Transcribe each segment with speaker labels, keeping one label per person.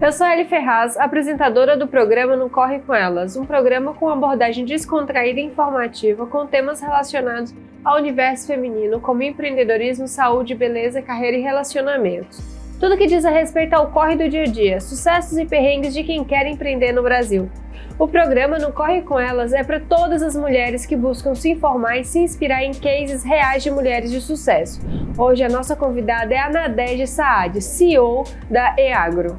Speaker 1: Eu sou a Eli Ferraz, apresentadora do programa Não Corre Com Elas, um programa com abordagem descontraída e informativa com temas relacionados ao universo feminino, como empreendedorismo, saúde, beleza, carreira e relacionamentos. Tudo que diz a respeito ao corre do dia a dia, sucessos e perrengues de quem quer empreender no Brasil. O programa Não Corre Com Elas é para todas as mulheres que buscam se informar e se inspirar em cases reais de mulheres de sucesso. Hoje a nossa convidada é a Nadege Saad, CEO da EAGRO.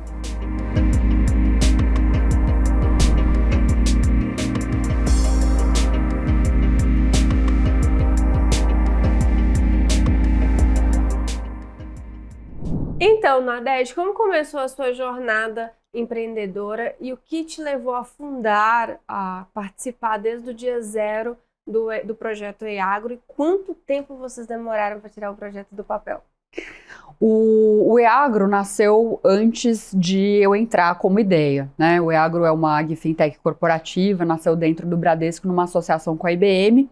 Speaker 1: Então, Nadege, como começou a sua jornada empreendedora e o que te levou a fundar, a participar desde o dia zero do projeto EAGRO e quanto tempo vocês demoraram para tirar o projeto do papel?
Speaker 2: O EAGRO nasceu antes de eu entrar como ideia, né? O EAGRO é uma fintech corporativa, nasceu dentro do Bradesco numa associação com a IBM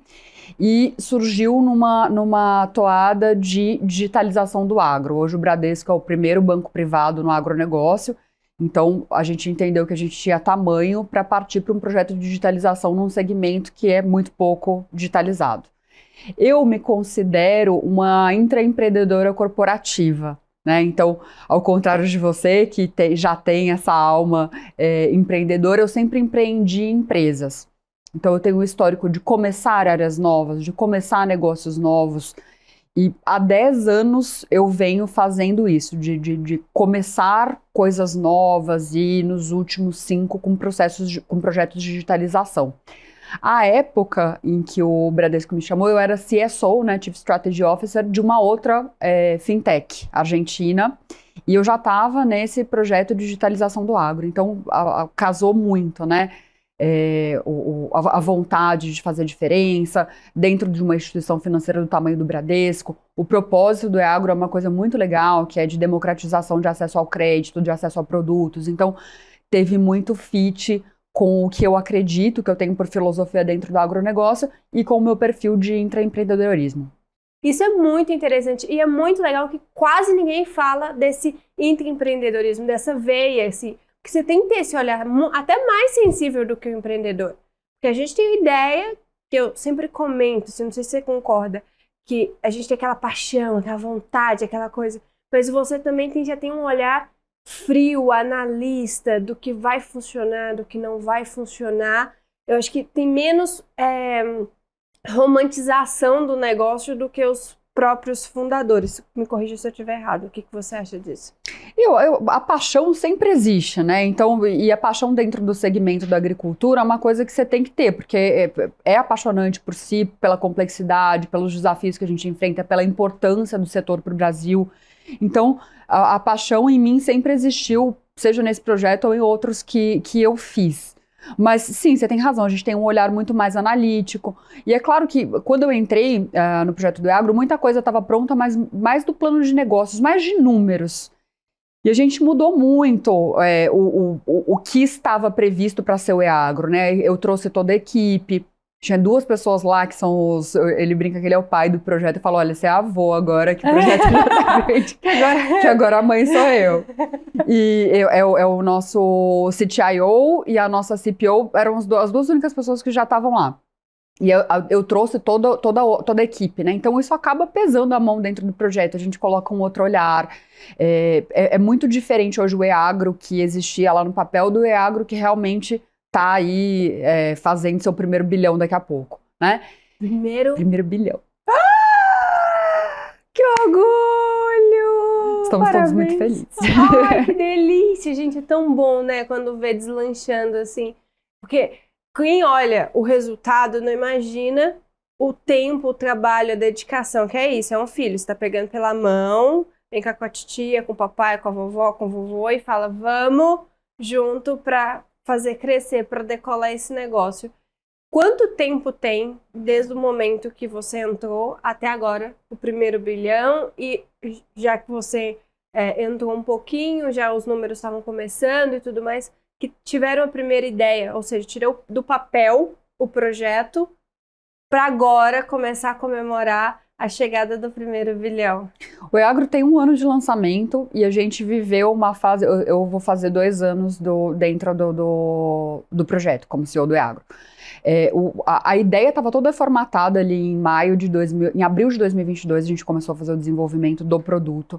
Speaker 2: e surgiu numa toada de digitalização do agro. Hoje o Bradesco é o primeiro banco privado no agronegócio, então a gente entendeu que a gente tinha tamanho para partir para um projeto de digitalização num segmento que é muito pouco digitalizado. Eu me considero uma intraempreendedora corporativa, né? Então, ao contrário de você, que já tem essa alma empreendedora, eu sempre empreendi em empresas. Então, eu tenho um histórico de começar áreas novas, de começar negócios novos. E há 10 anos eu venho fazendo isso, de começar coisas novas e nos últimos 5 com projetos de digitalização. A época em que o Bradesco me chamou, eu era CSO, né, Chief Strategy Officer, de uma outra fintech argentina, e eu já estava nesse projeto de digitalização do agro, então casou muito, né, a vontade de fazer diferença dentro de uma instituição financeira do tamanho do Bradesco. O propósito do EAGRO é uma coisa muito legal, que é de democratização de acesso ao crédito, de acesso a produtos, então teve muito fit com o que eu acredito, que eu tenho por filosofia dentro do agronegócio e com o meu perfil de intraempreendedorismo.
Speaker 1: Isso é muito interessante e é muito legal que quase ninguém fala desse intraempreendedorismo, dessa veia, que você tem que ter esse olhar até mais sensível do que o empreendedor. Porque a gente tem ideia, que eu sempre comento, não sei se você concorda, que a gente tem aquela paixão, aquela vontade, aquela coisa, mas você também já tem um olhar frio, analista do que vai funcionar, do que não vai funcionar. Eu acho que tem menos romantização do negócio do que os próprios fundadores. Me corrija se eu estiver errado. O que você acha disso?
Speaker 2: A paixão sempre existe, né? Então, e a paixão dentro do segmento da agricultura é uma coisa que você tem que ter, porque é apaixonante por si, pela complexidade, pelos desafios que a gente enfrenta, pela importância do setor para o Brasil. Então, a paixão em mim sempre existiu, seja nesse projeto ou em outros que eu fiz. Mas sim, você tem razão, a gente tem um olhar muito mais analítico. E é claro que quando eu entrei no projeto do EAGRO, muita coisa estava pronta, mas mais do plano de negócios, mais de números. E a gente mudou muito o que estava previsto para ser o EAGRO, né? Eu trouxe toda a equipe. Tinha 2 pessoas lá que são ele brinca que ele é o pai do projeto e fala, olha, você é avô agora, que o projeto já tá grande, que agora a mãe sou eu. E é o nosso CTIO e a nossa CPO eram as 2 únicas pessoas que já estavam lá. E eu trouxe toda a equipe, né? Então isso acaba pesando a mão dentro do projeto, a gente coloca um outro olhar. É muito diferente hoje o EAGRO que existia lá no papel do EAGRO que realmente tá aí fazendo seu primeiro bilhão daqui a pouco, né? Primeiro bilhão.
Speaker 1: Que orgulho!
Speaker 2: Estamos
Speaker 1: Parabéns.
Speaker 2: todos muito felizes.
Speaker 1: Ai, que delícia, gente. É tão bom, né? Quando vê deslanchando assim. Porque quem olha o resultado não imagina o tempo, o trabalho, a dedicação. Que é isso, é um filho. Você tá pegando pela mão, vem cá com a titia, com o papai, com a vovó, com o vovô e fala, vamos junto pra fazer crescer, para decolar esse negócio. Quanto tempo tem desde o momento que você entrou até agora o primeiro bilhão? E já que você entrou um pouquinho, já os números estavam começando e tudo mais, que tiveram a primeira ideia, ou seja, tirou do papel o projeto para agora começar a comemorar a chegada do primeiro bilhão?
Speaker 2: O EAGRO tem 1 ano de lançamento e a gente viveu uma fase, eu vou fazer 2 anos dentro do projeto, como CEO do EAGRO. A ideia estava toda formatada ali em abril de 2022, a gente começou a fazer o desenvolvimento do produto.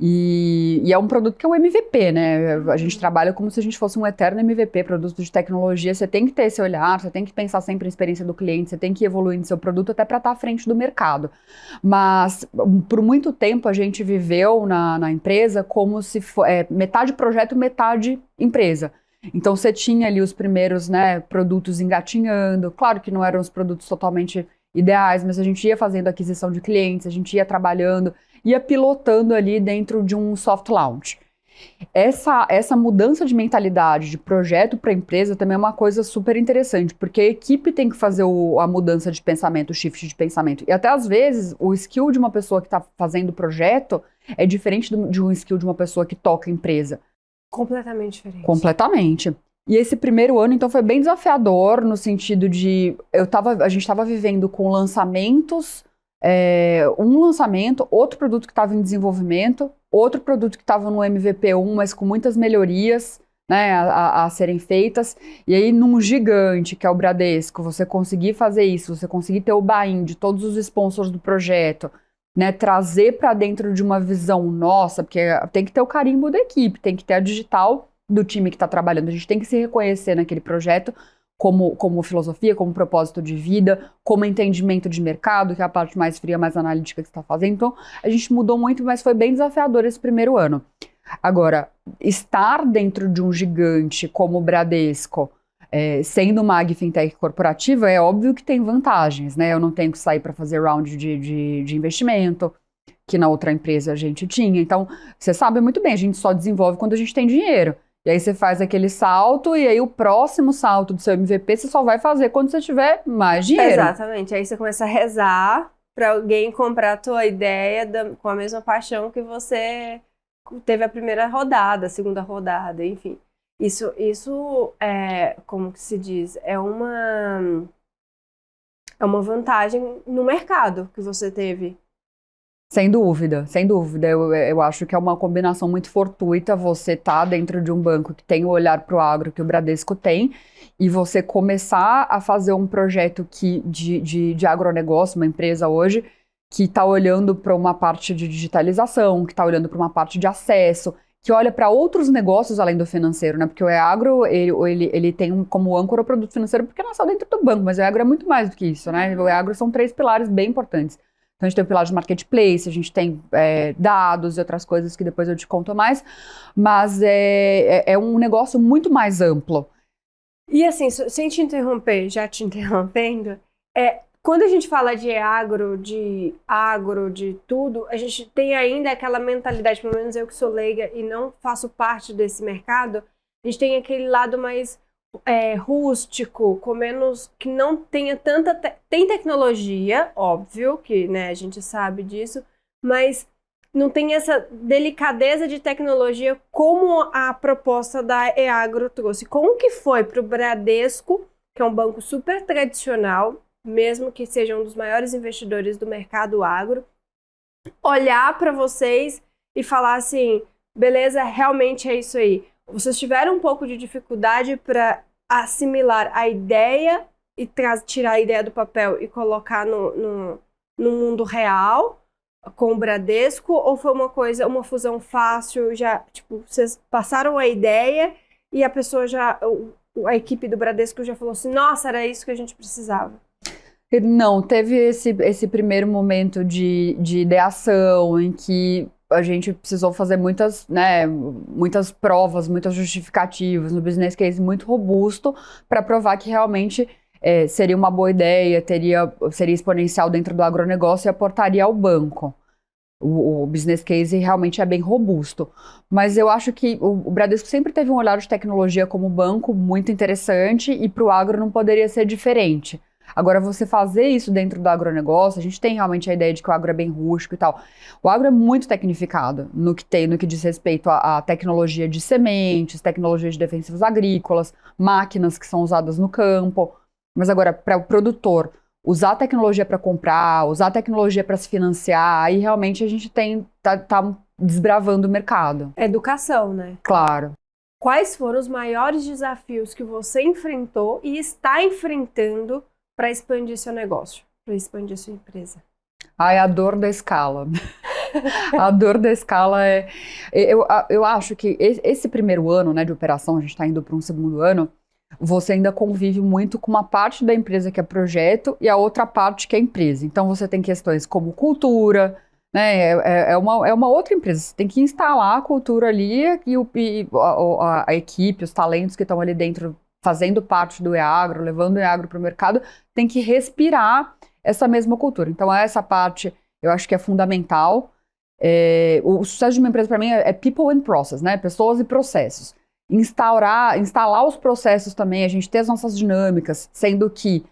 Speaker 2: E é um produto que é um MVP, né? A gente trabalha como se a gente fosse um eterno MVP, produto de tecnologia. Você tem que ter esse olhar, você tem que pensar sempre na experiência do cliente, você tem que ir evoluindo seu produto até para estar à frente do mercado. Mas, por muito tempo, a gente viveu na empresa como se metade projeto, metade empresa. Então, você tinha ali os primeiros, né, produtos engatinhando. Claro que não eram os produtos totalmente ideais, mas a gente ia fazendo aquisição de clientes, a gente ia trabalhando, ia pilotando ali dentro de um soft launch. Essa mudança de mentalidade de projeto para empresa também é uma coisa super interessante, porque a equipe tem que fazer a mudança de pensamento, o shift de pensamento. E até às vezes o skill de uma pessoa que está fazendo o projeto é diferente de um skill de uma pessoa que toca a empresa.
Speaker 1: Completamente diferente.
Speaker 2: Completamente. E esse primeiro ano, então, foi bem desafiador no sentido de a gente estava vivendo com lançamentos, um lançamento, outro produto que estava em desenvolvimento, outro produto que estava no MVP1, mas com muitas melhorias, né, a serem feitas. E aí, num gigante, que é o Bradesco, você conseguir fazer isso, você conseguir ter o buy-in de todos os sponsors do projeto, né, trazer para dentro de uma visão nossa, porque tem que ter o carimbo da equipe, tem que ter a digital do time que está trabalhando, a gente tem que se reconhecer naquele projeto como filosofia, como propósito de vida, como entendimento de mercado, que é a parte mais fria, mais analítica que você está fazendo. Então, a gente mudou muito, mas foi bem desafiador esse primeiro ano. Agora, estar dentro de um gigante como o Bradesco, sendo uma fintech corporativa, é óbvio que tem vantagens, né? Eu não tenho que sair para fazer round de investimento, que na outra empresa a gente tinha. Então, você sabe muito bem, a gente só desenvolve quando a gente tem dinheiro. E aí você faz aquele salto, e aí o próximo salto do seu MVP você só vai fazer quando você tiver mais dinheiro.
Speaker 1: Exatamente. Aí você começa a rezar para alguém comprar a tua ideia com a mesma paixão que você teve a primeira rodada, a segunda rodada, enfim. Isso é, como que se diz, é uma vantagem no mercado que você teve.
Speaker 2: Sem dúvida, sem dúvida. Eu acho que é uma combinação muito fortuita você estar dentro de um banco que tem o olhar para o agro que o Bradesco tem e você começar a fazer um projeto de agronegócio, uma empresa hoje, que está olhando para uma parte de digitalização, que está olhando para uma parte de acesso, que olha para outros negócios além do financeiro, né? Porque o EAGRO, ele tem como âncora o produto financeiro porque nasceu dentro do banco, mas o EAGRO é muito mais do que isso, né? O EAGRO são 3 pilares bem importantes. Então, a gente tem o pilar de marketplace, a gente tem dados e outras coisas que depois eu te conto mais, mas é um negócio muito mais amplo.
Speaker 1: E assim, sem te interromper, já te interrompendo, quando a gente fala de agro, de tudo, a gente tem ainda aquela mentalidade, pelo menos eu que sou leiga e não faço parte desse mercado, a gente tem aquele lado mais rústico, com menos, que não tenha tanta... Tem tecnologia, óbvio, que né, a gente sabe disso, mas não tem essa delicadeza de tecnologia como a proposta da EAGRO trouxe. Como que foi para o Bradesco, que é um banco super tradicional, mesmo que seja um dos maiores investidores do mercado agro, olhar para vocês e falar assim, beleza, realmente é isso aí. Vocês tiveram um pouco de dificuldade para assimilar a ideia e tirar a ideia do papel e colocar no mundo real com o Bradesco, ou foi uma fusão fácil, já, tipo, vocês passaram a ideia e a pessoa a equipe do Bradesco já falou assim, nossa, era isso que a gente precisava?
Speaker 2: Não, teve esse primeiro momento de ideação em que a gente precisou fazer muitas provas, muitas justificativas, no business case muito robusto para provar que realmente seria uma boa ideia, seria exponencial dentro do agronegócio e aportaria ao banco. O business case realmente é bem robusto. Mas eu acho que o Bradesco sempre teve um olhar de tecnologia como banco muito interessante e para o agro não poderia ser diferente. Agora, você fazer isso dentro do agronegócio, a gente tem realmente a ideia de que o agro é bem rústico e tal. O agro é muito tecnificado no que diz respeito à tecnologia de sementes, tecnologia de defensivos agrícolas, máquinas que são usadas no campo. Mas agora, para o produtor, usar a tecnologia para comprar, usar a tecnologia para se financiar, aí realmente a gente tá desbravando o mercado.
Speaker 1: Educação, né?
Speaker 2: Claro.
Speaker 1: Quais foram os maiores desafios que você enfrentou e está enfrentando para expandir seu negócio, para expandir sua empresa?
Speaker 2: Ai, a dor da escala. A dor da escala é... Eu acho que esse primeiro ano, né, de operação, a gente está indo para um segundo ano, você ainda convive muito com uma parte da empresa que é projeto e a outra parte que é empresa. Então, você tem questões como cultura, né, é uma outra empresa. Você tem que instalar a cultura ali e a equipe, os talentos que estão ali dentro, fazendo parte do EAGRO, levando o EAGRO para o mercado, tem que respirar essa mesma cultura. Então, essa parte eu acho que é fundamental. O sucesso de uma empresa, para mim, é people and process, né? Pessoas e processos. Instalar os processos também, a gente ter as nossas dinâmicas, sendo que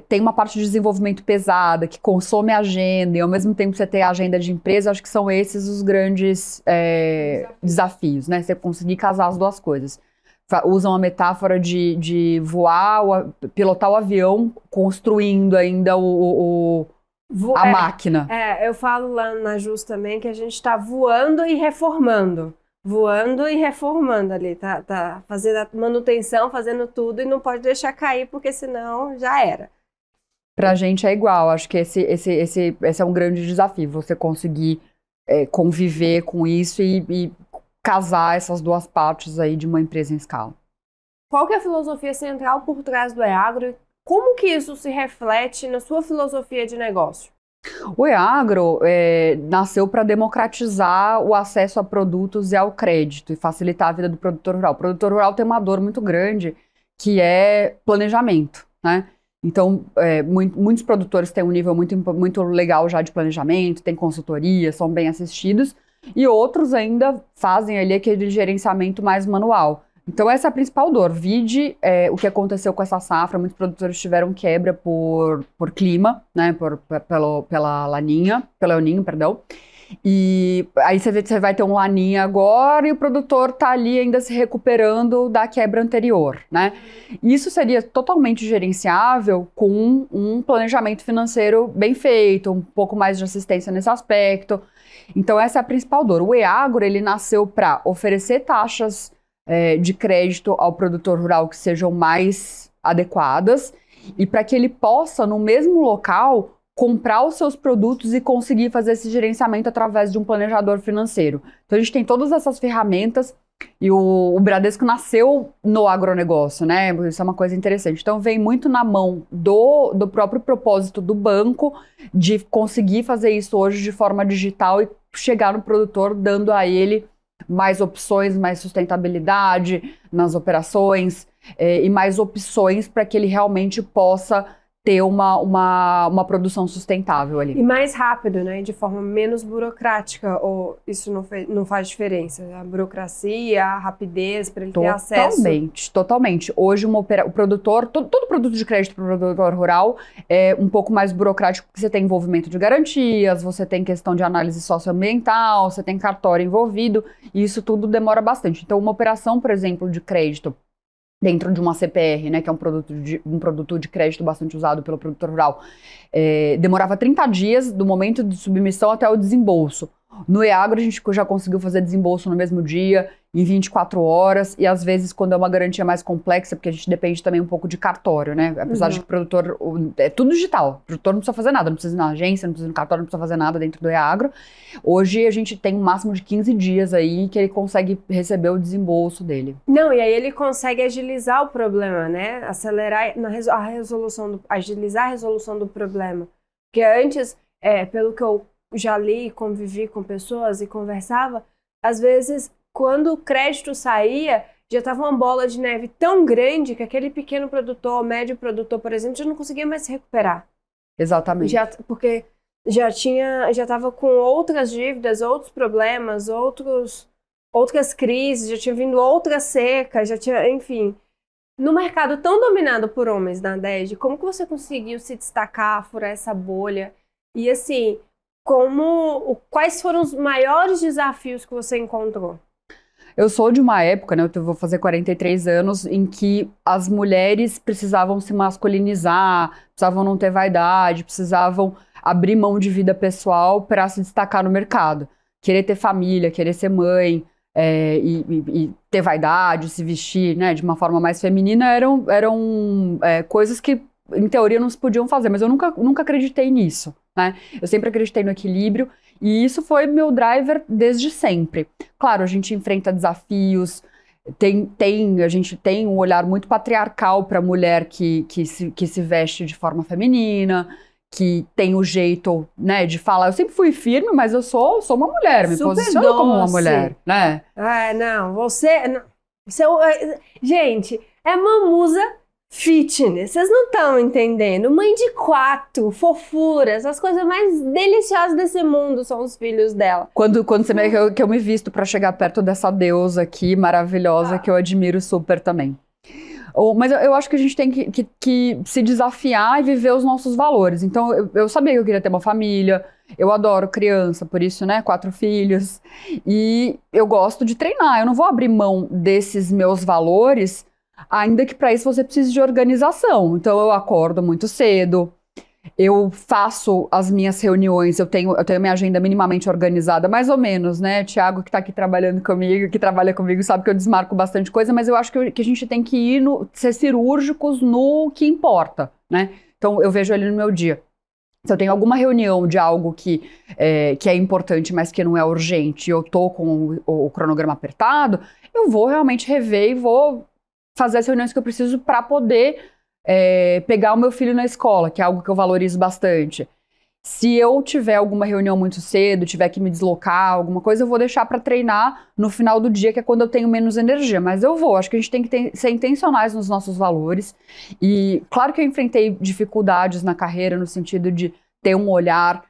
Speaker 2: tem uma parte de desenvolvimento pesada, que consome a agenda, e ao mesmo tempo você ter a agenda de empresa, acho que são esses os grandes desafios, né? Você conseguir casar as duas coisas. Usam a metáfora de voar, pilotar o avião, construindo ainda a máquina.
Speaker 1: Eu falo lá na JUS também que a gente está voando e reformando. Voando e reformando ali, tá fazendo a manutenção, fazendo tudo e não pode deixar cair porque senão já era.
Speaker 2: Pra gente é igual, acho que esse é um grande desafio, você conseguir conviver com isso e casar essas duas partes aí de uma empresa em escala.
Speaker 1: Qual que é a filosofia central por trás do EAGRO? Como que isso se reflete na sua filosofia de negócio?
Speaker 2: O EAGRO nasceu para democratizar o acesso a produtos e ao crédito e facilitar a vida do produtor rural. O produtor rural tem uma dor muito grande, que é planejamento, né? Então, muitos produtores têm um nível muito legal já de planejamento, tem consultoria, são bem assistidos, e outros ainda fazem ali aquele gerenciamento mais manual. Então, essa é a principal dor. Vide o que aconteceu com essa safra. Muitos produtores tiveram quebra por clima, né? Pela laninha, pelo El Niño, perdão. E aí você vai ter um laninha agora e o produtor tá ali ainda se recuperando da quebra anterior, né? Isso seria totalmente gerenciável com um planejamento financeiro bem feito, um pouco mais de assistência nesse aspecto. Então, essa é a principal dor. O EAGRO, ele nasceu para oferecer taxas de crédito ao produtor rural que sejam mais adequadas e para que ele possa, no mesmo local, comprar os seus produtos e conseguir fazer esse gerenciamento através de um planejador financeiro. Então, a gente tem todas essas ferramentas e o Bradesco nasceu no agronegócio, né? Isso é uma coisa interessante. Então, vem muito na mão do próprio propósito do banco de conseguir fazer isso hoje de forma digital e chegar no produtor dando a ele mais opções, mais sustentabilidade nas operações e mais opções para que ele realmente possa ter uma produção sustentável ali.
Speaker 1: E mais rápido, né? De forma menos burocrática, ou isso não faz diferença? A burocracia, a rapidez para ele ter acesso?
Speaker 2: Totalmente. Hoje o produtor, todo produto de crédito para o produtor rural é um pouco mais burocrático, porque você tem envolvimento de garantias, você tem questão de análise socioambiental, você tem cartório envolvido, e isso tudo demora bastante. Então, uma operação, por exemplo, de crédito dentro de uma CPR, né, que é um produto de crédito bastante usado pelo produtor rural, demorava 30 dias do momento de submissão até o desembolso. No EAGRO a gente já conseguiu fazer desembolso no mesmo dia, em 24 horas, e às vezes quando é uma garantia mais complexa, porque a gente depende também um pouco de cartório, né? Apesar de que o produtor, é tudo digital, o produtor não precisa fazer nada, não precisa ir na agência, não precisa ir no cartório, não precisa fazer nada dentro do EAGRO. Hoje a gente tem um máximo de 15 dias aí que ele consegue receber o desembolso dele.
Speaker 1: Não, e aí ele consegue agilizar o problema, né? Acelerar agilizar a resolução do problema. Porque antes, pelo que eu já li, convivi com pessoas e conversava, às vezes, quando o crédito saía, já estava uma bola de neve tão grande que aquele pequeno produtor, médio produtor, por exemplo, já não conseguia mais se recuperar.
Speaker 2: Exatamente.
Speaker 1: Porque já estava com outras dívidas, outros problemas, outras crises, já tinha vindo outra seca, enfim. No mercado tão dominado por homens na DED, como que você conseguiu se destacar, furar essa bolha? E assim, quais foram os maiores desafios que você encontrou?
Speaker 2: Eu sou de uma época, né, eu vou fazer 43 anos, em que as mulheres precisavam se masculinizar, precisavam não ter vaidade, precisavam abrir mão de vida pessoal para se destacar no mercado. Querer ter família, querer ser mãe, e ter vaidade, se vestir, né, de uma forma mais feminina, eram coisas que, em teoria, não se podiam fazer, mas eu nunca acreditei nisso, né? Eu sempre acreditei no equilíbrio, e isso foi meu driver desde sempre. Claro, a gente enfrenta desafios, a gente tem um olhar muito patriarcal para a mulher que se veste de forma feminina, que tem o jeito, né, de falar. Eu sempre fui firme, mas eu sou uma mulher, me
Speaker 1: Super
Speaker 2: posiciono como uma
Speaker 1: doce.
Speaker 2: mulher, né?
Speaker 1: Não, gente, é uma musa fitness, vocês não estão entendendo. Mãe de 4, fofuras, as coisas mais deliciosas desse mundo são os filhos dela.
Speaker 2: Quando você que eu me visto para chegar perto dessa deusa aqui, maravilhosa, que eu admiro super também. Mas eu acho que a gente tem que se desafiar e viver os nossos valores. Então, eu sabia que eu queria ter uma família, eu adoro criança, por isso, né, 4 filhos. E eu gosto de treinar, eu não vou abrir mão desses meus valores, ainda que para isso você precise de organização. Então, eu acordo muito cedo, eu faço as minhas reuniões, eu tenho minha agenda minimamente organizada, mais ou menos, né? Tiago, que tá aqui trabalhando comigo, que trabalha comigo, sabe que eu desmarco bastante coisa, mas eu acho que a gente tem que ser cirúrgicos no que importa, né? Então, eu vejo ali no meu dia. Se eu tenho alguma reunião de algo que é importante, mas que não é urgente, e eu tô com o cronograma apertado, eu vou realmente rever e vou fazer as reuniões que eu preciso para poder pegar o meu filho na escola, que é algo que eu valorizo bastante. Se eu tiver alguma reunião muito cedo, tiver que me deslocar, alguma coisa, eu vou deixar para treinar no final do dia, que é quando eu tenho menos energia. Mas eu vou, acho que a gente tem que ser intencionais nos nossos valores. E claro que eu enfrentei dificuldades na carreira, no sentido de ter um olhar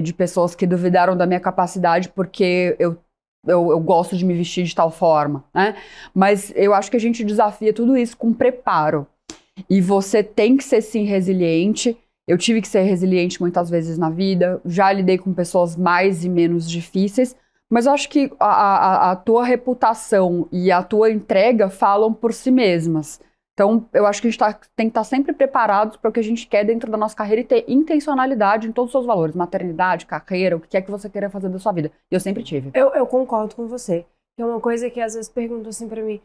Speaker 2: de pessoas que duvidaram da minha capacidade, porque eu gosto de me vestir de tal forma, né? Mas eu acho que a gente desafia tudo isso com preparo. E você tem que ser, sim, resiliente. Eu tive que ser resiliente muitas vezes na vida. Já lidei com pessoas mais e menos difíceis. Mas eu acho que a tua reputação e a tua entrega falam por si mesmas. Então, eu acho que a gente tem que estar sempre preparados para o que a gente quer dentro da nossa carreira e ter intencionalidade em todos os seus valores. Maternidade, carreira, o que é que você queira fazer da sua vida. E eu sempre tive.
Speaker 1: Eu concordo com você. É uma coisa que às vezes perguntam assim para mim.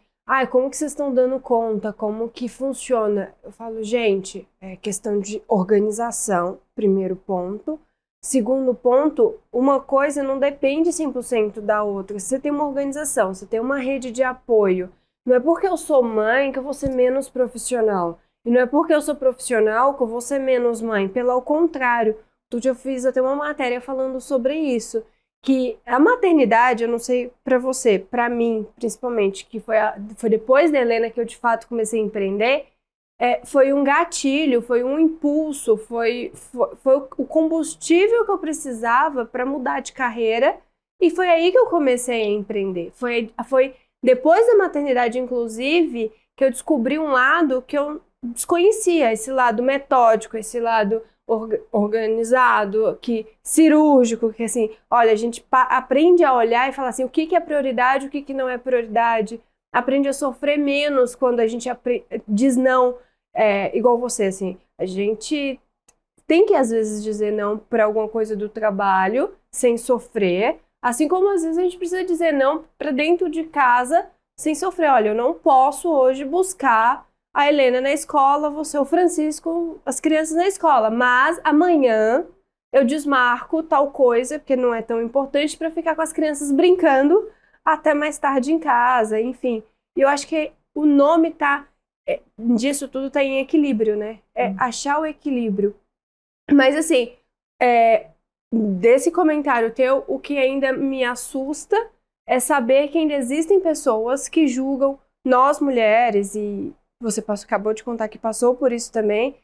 Speaker 1: Como que vocês estão dando conta? Como que funciona? Eu falo, gente, é questão de organização, primeiro ponto. Segundo ponto, uma coisa não depende 100% da outra. Se você tem uma organização, você tem uma rede de apoio, não é porque eu sou mãe que eu vou ser menos profissional. E não é porque eu sou profissional que eu vou ser menos mãe. Pelo contrário, outro dia eu fiz até uma matéria falando sobre isso. Que a maternidade, eu não sei pra você, pra mim, principalmente, que foi depois da Helena que eu de fato comecei a empreender, foi um gatilho, foi um impulso, foi o combustível que eu precisava para mudar de carreira, e foi aí que eu comecei a empreender. Foi depois da maternidade, inclusive, que eu descobri um lado que eu desconhecia, esse lado metódico, esse lado organizado, cirúrgico, que assim, olha, a gente aprende a olhar e falar assim, o que é prioridade, o que não é prioridade, aprende a sofrer menos quando a gente diz não, igual você, assim, a gente tem que às vezes dizer não para alguma coisa do trabalho, sem sofrer, assim como às vezes a gente precisa dizer não para dentro de casa, sem sofrer, olha, eu não posso hoje buscar a Helena na escola, você, o Francisco, as crianças na escola. Mas amanhã eu desmarco tal coisa, porque não é tão importante, para ficar com as crianças brincando até mais tarde em casa, enfim. E eu acho que o nome disso tudo tá em equilíbrio, né? Achar o equilíbrio. Mas assim, desse comentário teu, o que ainda me assusta é saber que ainda existem pessoas que julgam nós mulheres, e você acabou de contar que passou por isso também,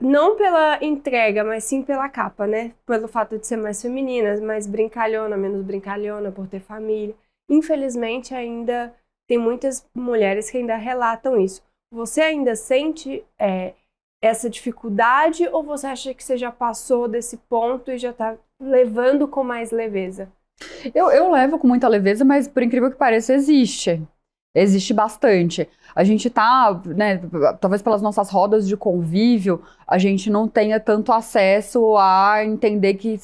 Speaker 1: não pela entrega, mas sim pela capa, né? Pelo fato de ser mais feminina, mais brincalhona, menos brincalhona, por ter família. Infelizmente, ainda tem muitas mulheres que ainda relatam isso. Você ainda sente essa dificuldade, ou você acha que você já passou desse ponto e já está levando com mais leveza?
Speaker 2: Eu levo com muita leveza, mas por incrível que pareça, existe. Existe bastante. A gente tá, né, talvez pelas nossas rodas de convívio, a gente não tenha tanto acesso a entender que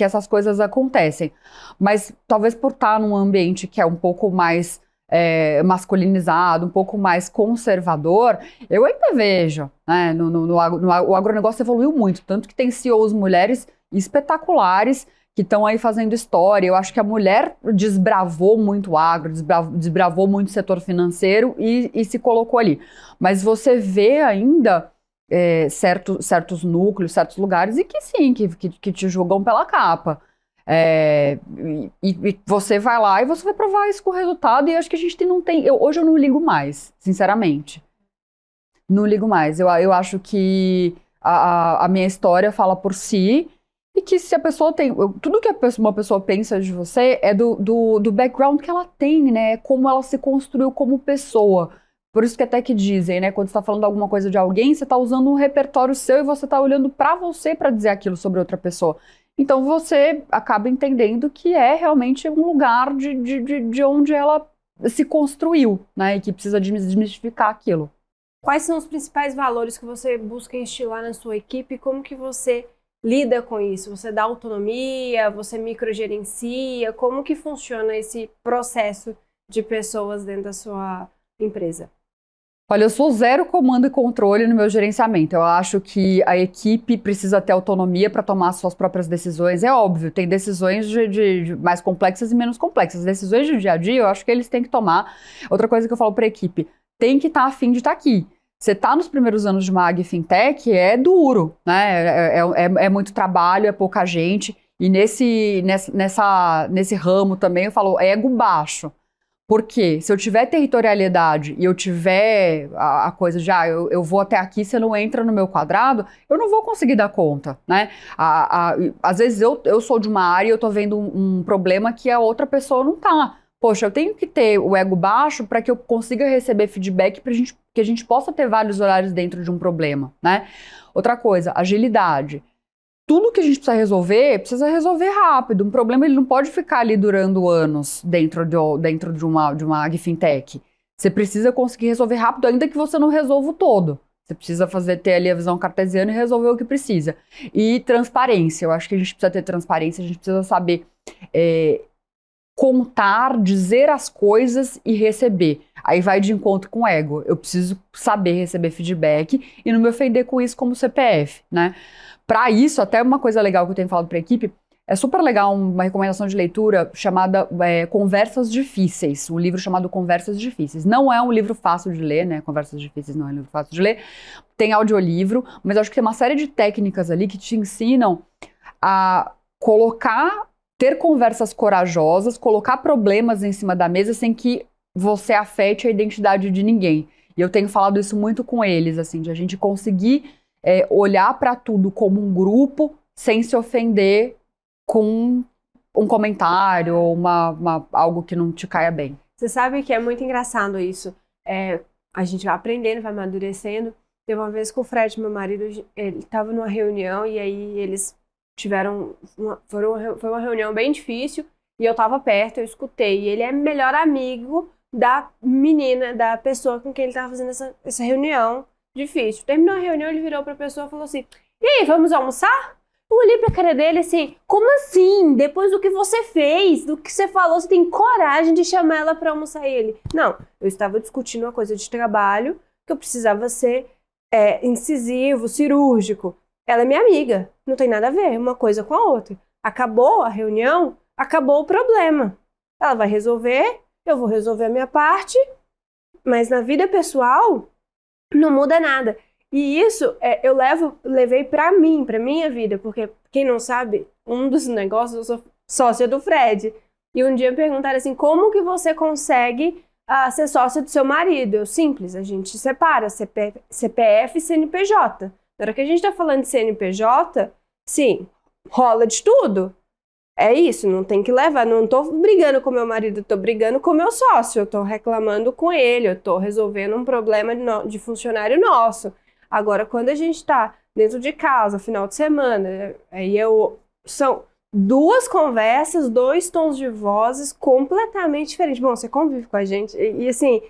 Speaker 2: essas coisas acontecem. Mas talvez por estar num ambiente que é um pouco mais masculinizado, um pouco mais conservador, eu ainda vejo, né, o agronegócio evoluiu muito, tanto que tem CEOs mulheres espetaculares que estão aí fazendo história. Eu acho que a mulher desbravou muito o agro, desbravou muito o setor financeiro e se colocou ali. Mas você vê ainda certos núcleos, certos lugares, e que sim, que te julgam pela capa. E você vai lá e você vai provar isso com o resultado, e acho que a gente não tem... Hoje eu não ligo mais, sinceramente. Não ligo mais. Eu acho que a minha história fala por si, e que se a pessoa tem... Tudo que uma pessoa pensa de você é do background que ela tem, né? Como ela se construiu como pessoa. Por isso que até que dizem, né? Quando você está falando alguma coisa de alguém, você está usando um repertório seu e você está olhando para você para dizer aquilo sobre outra pessoa. Então você acaba entendendo que é realmente um lugar de onde ela se construiu, né? E que precisa desmistificar aquilo.
Speaker 1: Quais são os principais valores que você busca instilar na sua equipe? Como que você lida com isso? Você dá autonomia? Você microgerencia? Como que funciona esse processo de pessoas dentro da sua empresa?
Speaker 2: Olha, eu sou zero comando e controle no meu gerenciamento. Eu acho que a equipe precisa ter autonomia para tomar suas próprias decisões. É óbvio, tem decisões de mais complexas e menos complexas. Decisões de dia a dia, eu acho que eles têm que tomar. Outra coisa que eu falo para a equipe, tem que estar afim de estar aqui. Você está nos primeiros anos de uma ag fintech, é duro, né? É muito trabalho, é pouca gente. E nesse ramo também eu falo, é ego baixo. Porque se eu tiver territorialidade e eu tiver a coisa de, eu vou até aqui, você não entra no meu quadrado, eu não vou conseguir dar conta, né? Às vezes eu sou de uma área e eu tô vendo um problema que a outra pessoa não tá. Poxa, eu tenho que ter o ego baixo para que eu consiga receber feedback que a gente possa ter vários horários dentro de um problema, né? Outra coisa, agilidade. Tudo que a gente precisa resolver rápido. Um problema ele não pode ficar ali durando anos dentro de uma ag fintech. Você precisa conseguir resolver rápido, ainda que você não resolva o todo. Você precisa ter ali a visão cartesiana e resolver o que precisa. E transparência. Eu acho que a gente precisa ter transparência, a gente precisa saber contar, dizer as coisas e receber. Aí vai de encontro com o ego. Eu preciso saber receber feedback e não me ofender com isso como CPF, né? Para isso, até uma coisa legal que eu tenho falado para a equipe, é super legal uma recomendação de leitura chamada Conversas Difíceis, um livro chamado Conversas Difíceis. Não é um livro fácil de ler, né? Conversas Difíceis não é um livro fácil de ler. Tem audiolivro, mas eu acho que tem uma série de técnicas ali que te ensinam a ter conversas corajosas, colocar problemas em cima da mesa sem que você afete a identidade de ninguém. E eu tenho falado isso muito com eles, assim, de a gente conseguir olhar para tudo como um grupo sem se ofender com um comentário ou algo que não te caia bem.
Speaker 1: Você sabe que é muito engraçado isso. A gente vai aprendendo, vai amadurecendo. Teve uma vez com o Fred, meu marido, ele estava numa reunião e aí eles foi uma reunião bem difícil e eu estava perto, eu escutei. E ele é melhor amigo da menina, da pessoa com quem ele estava fazendo essa reunião difícil. Terminou a reunião, ele virou pra pessoa e falou assim: e aí, vamos almoçar? Eu olhei pra cara dele assim: como assim? Depois do que você fez, do que você falou, você tem coragem de chamar ela pra almoçar? Ele: não, eu estava discutindo uma coisa de trabalho que eu precisava ser incisivo, cirúrgico. Ela é minha amiga, não tem nada a ver uma coisa com a outra. Acabou a reunião, acabou o problema. Ela vai resolver, eu vou resolver a minha parte, mas na vida pessoal não muda nada. E isso eu levei pra mim, pra minha vida, porque quem não sabe, um dos negócios, eu sou sócia do Fred. E um dia me perguntaram assim: como que você consegue ser sócia do seu marido? Simples, a gente separa CPF e CNPJ. Na hora que a gente tá falando de CNPJ, sim, rola de tudo. É isso, não tem que levar. Não tô brigando com meu marido, tô brigando com meu sócio. Eu tô reclamando com ele, eu tô resolvendo um problema de funcionário nosso. Agora, quando a gente tá dentro de casa, final de semana, aí são duas conversas, dois tons de vozes completamente diferentes. Bom, você convive com a gente e assim,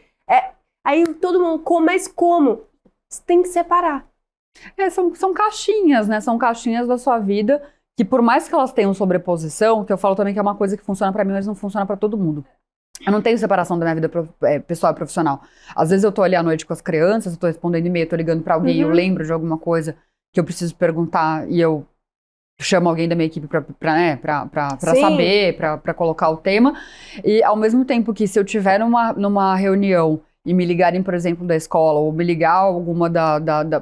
Speaker 1: aí todo mundo, mas como? Você tem que separar.
Speaker 2: São caixinhas, né? São caixinhas da sua vida que, por mais que elas tenham sobreposição, que eu falo também que é uma coisa que funciona pra mim, mas não funciona pra todo mundo. Eu não tenho separação da minha vida pessoal e profissional. Às vezes eu tô ali à noite com as crianças, eu tô respondendo e-mail, tô ligando pra alguém, eu lembro de alguma coisa que eu preciso perguntar e eu chamo alguém da minha equipe pra saber, pra colocar o tema. E ao mesmo tempo que se eu tiver numa reunião e me ligarem, por exemplo, da escola, ou me ligar alguma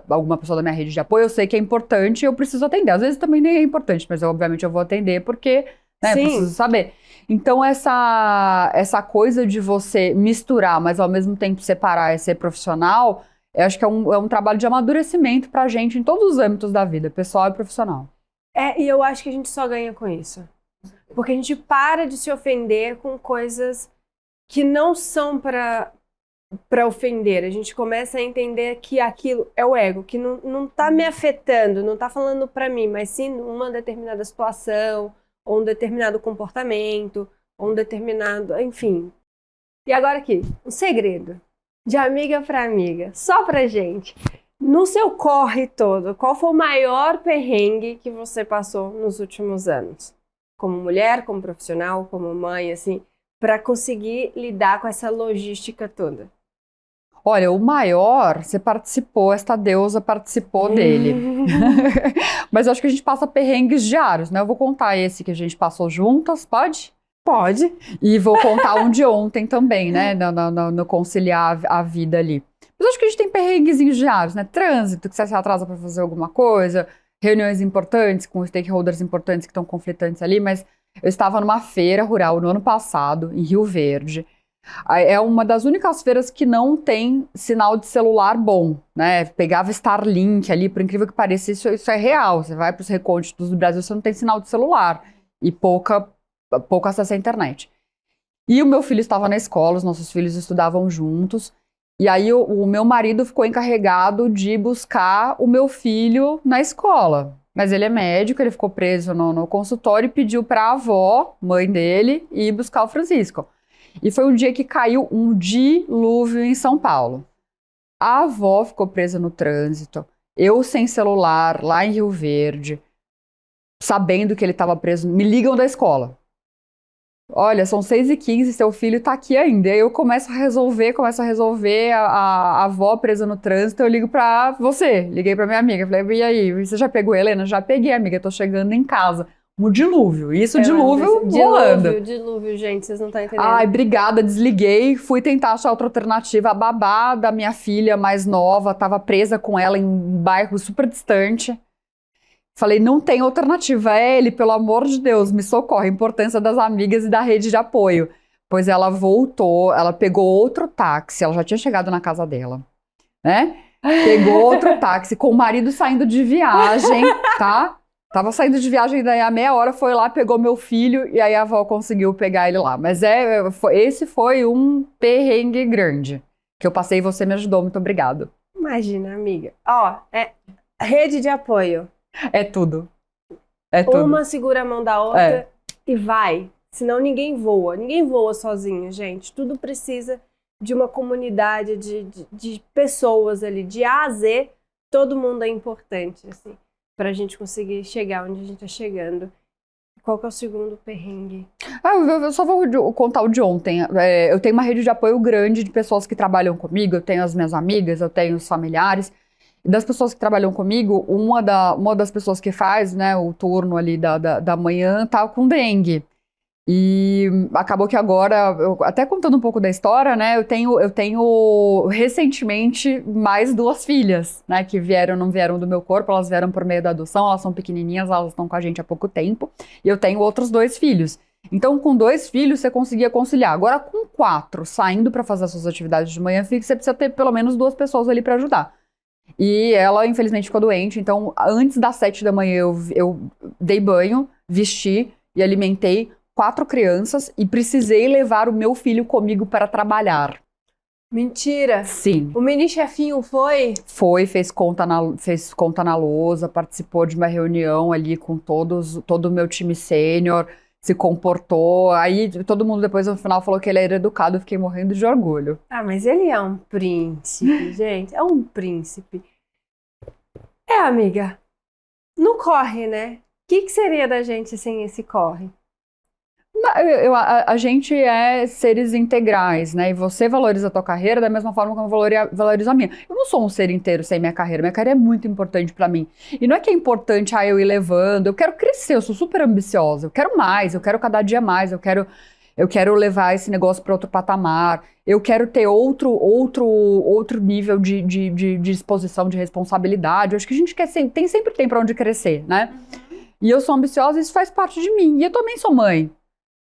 Speaker 2: alguma pessoa da minha rede de apoio, eu sei que é importante e eu preciso atender. Às vezes também nem é importante, mas obviamente eu vou atender porque, né, eu preciso saber. Então essa coisa de você misturar, mas ao mesmo tempo separar e ser profissional, eu acho que é um trabalho de amadurecimento pra gente em todos os âmbitos da vida, pessoal e profissional.
Speaker 1: E eu acho que a gente só ganha com isso. Porque a gente para de se ofender com coisas que não são para ofender. A gente começa a entender que aquilo é o ego, que não tá me afetando, não tá falando para mim, mas sim numa determinada situação, ou um determinado comportamento, ou um determinado, enfim. E agora aqui, um segredo. De amiga para amiga, só pra gente. No seu corre todo, qual foi o maior perrengue que você passou nos últimos anos? Como mulher, como profissional, como mãe, assim, para conseguir lidar com essa logística toda?
Speaker 2: Olha, o maior, esta deusa participou dele. Mas eu acho que a gente passa perrengues diários, né? Eu vou contar esse que a gente passou juntas, pode?
Speaker 1: Pode.
Speaker 2: E vou contar um de ontem também, né? No conciliar a vida ali. Mas acho que a gente tem perrenguezinhos diários, né? Trânsito, que você se atrasa para fazer alguma coisa, reuniões importantes com stakeholders importantes que estão conflitantes ali, mas eu estava numa feira rural no ano passado, em Rio Verde. É uma das únicas feiras que não tem sinal de celular bom, né? Pegava Starlink ali, por incrível que pareça, isso é real. Você vai para os recônditos do Brasil, você não tem sinal de celular e pouco acesso à internet. E o meu filho estava na escola, os nossos filhos estudavam juntos, e aí o meu marido ficou encarregado de buscar o meu filho na escola. Mas ele é médico, ele ficou preso no consultório e pediu para a avó, mãe dele, ir buscar o Francisco. E foi um dia que caiu um dilúvio em São Paulo. A avó ficou presa no trânsito, eu sem celular, lá em Rio Verde, sabendo que ele estava preso, me ligam da escola. Olha, são 6h15, seu filho tá aqui ainda. E aí eu começo a resolver a avó presa no trânsito, eu ligo pra você, liguei pra minha amiga, falei, e aí, você já pegou a Helena? Já peguei, amiga, tô chegando em casa. Um dilúvio, dilúvio rolando.
Speaker 1: Dilúvio, gente, vocês não estão entendendo.
Speaker 2: Ai, obrigada, desliguei, fui tentar achar outra alternativa. A babá da minha filha mais nova tava presa com ela em um bairro super distante. Falei, não tem alternativa, ele, pelo amor de Deus, me socorre, a importância das amigas e da rede de apoio. Pois ela voltou, ela pegou outro táxi, ela já tinha chegado na casa dela, né? Pegou outro táxi com o marido saindo de viagem, tá? Tava saindo de viagem, daí a meia hora foi lá, pegou meu filho e aí a avó conseguiu pegar ele lá. Mas esse foi um perrengue grande que eu passei e você me ajudou, muito obrigada.
Speaker 1: Imagina, amiga. Rede de apoio.
Speaker 2: É tudo. É tudo.
Speaker 1: Uma segura a mão da outra e vai. Senão ninguém voa. Ninguém voa sozinho, gente. Tudo precisa de uma comunidade, de pessoas ali. De A a Z, todo mundo é importante, assim, pra gente conseguir chegar onde a gente tá chegando. Qual que é o segundo perrengue?
Speaker 2: Eu só vou contar o de ontem. Eu tenho uma rede de apoio grande de pessoas que trabalham comigo. Eu tenho as minhas amigas, eu tenho os familiares. E das pessoas que trabalham comigo, uma das pessoas que faz, né, o turno ali da manhã tá com dengue. E acabou que agora, até contando um pouco da história, né, eu tenho recentemente mais 2 filhas, né, que não vieram do meu corpo, elas vieram por meio da adoção, elas são pequenininhas, elas estão com a gente há pouco tempo, e eu tenho outros 2 filhos. Então, com 2 filhos, você conseguia conciliar. Agora, com 4, saindo para fazer as suas atividades de manhã, você precisa ter pelo menos 2 pessoas ali para ajudar. E ela, infelizmente, ficou doente, então antes das 7 da manhã eu dei banho, vesti e alimentei 4 crianças e precisei levar o meu filho comigo para trabalhar.
Speaker 1: Mentira!
Speaker 2: Sim.
Speaker 1: O mini chefinho foi?
Speaker 2: Foi, fez conta na lousa, participou de uma reunião ali com todo o meu time sênior, se comportou. Aí todo mundo depois no final falou que ele era educado, eu fiquei morrendo de orgulho.
Speaker 1: Ah, mas ele é um príncipe, gente. É um príncipe. É, amiga. Não corre, né? O que seria da gente sem esse corre?
Speaker 2: A gente é seres integrais, né? E você valoriza a tua carreira da mesma forma como eu valorizo a minha. Eu não sou um ser inteiro sem minha carreira. Minha carreira é muito importante pra mim. E não é que é importante eu ir levando. Eu quero crescer, eu sou super ambiciosa. Eu quero mais, eu quero cada dia mais. Eu quero levar esse negócio para outro patamar. Eu quero ter outro nível de exposição, de responsabilidade. Eu acho que a gente sempre tem para onde crescer, né? E eu sou ambiciosa e isso faz parte de mim. E eu também sou mãe.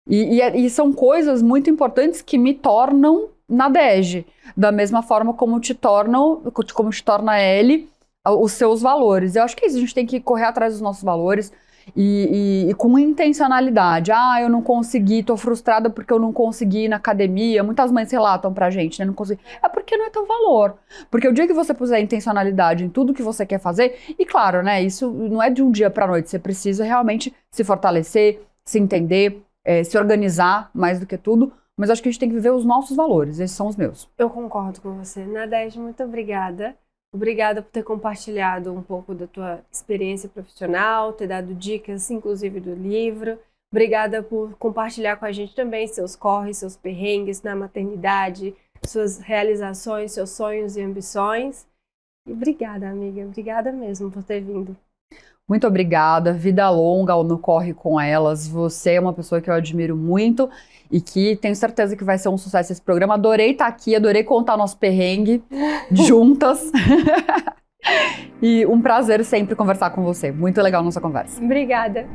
Speaker 2: E são coisas muito importantes que me tornam Nadege. Da mesma forma como te torna ele os seus valores. Eu acho que é isso, a gente tem que correr atrás dos nossos valores e com intencionalidade. Ah, eu não consegui, tô frustrada porque eu não consegui ir na academia. Muitas mães relatam pra gente, né? Não consegui. É porque não é teu valor. Porque o dia que você puser intencionalidade em tudo que você quer fazer, e claro, né? Isso não é de um dia pra noite. Você precisa realmente se fortalecer, se entender, se organizar mais do que tudo. Mas acho que a gente tem que viver os nossos valores. Esses são os meus.
Speaker 1: Eu concordo com você. Nadege, muito obrigada. Obrigada por ter compartilhado um pouco da tua experiência profissional, ter dado dicas, inclusive do livro. Obrigada por compartilhar com a gente também seus corres, seus perrengues na maternidade, suas realizações, seus sonhos e ambições. E obrigada, amiga. Obrigada mesmo por ter vindo.
Speaker 2: Muito obrigada. Vida longa ao No Corre com Elas. Você é uma pessoa que eu admiro muito e que tenho certeza que vai ser um sucesso esse programa. Adorei estar aqui, adorei contar nosso perrengue juntas. E um prazer sempre conversar com você. Muito legal a nossa conversa.
Speaker 1: Obrigada.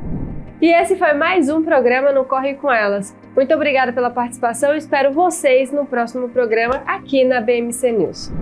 Speaker 1: E esse foi mais um programa No Corre com Elas. Muito obrigada pela participação e espero vocês no próximo programa aqui na BMC News.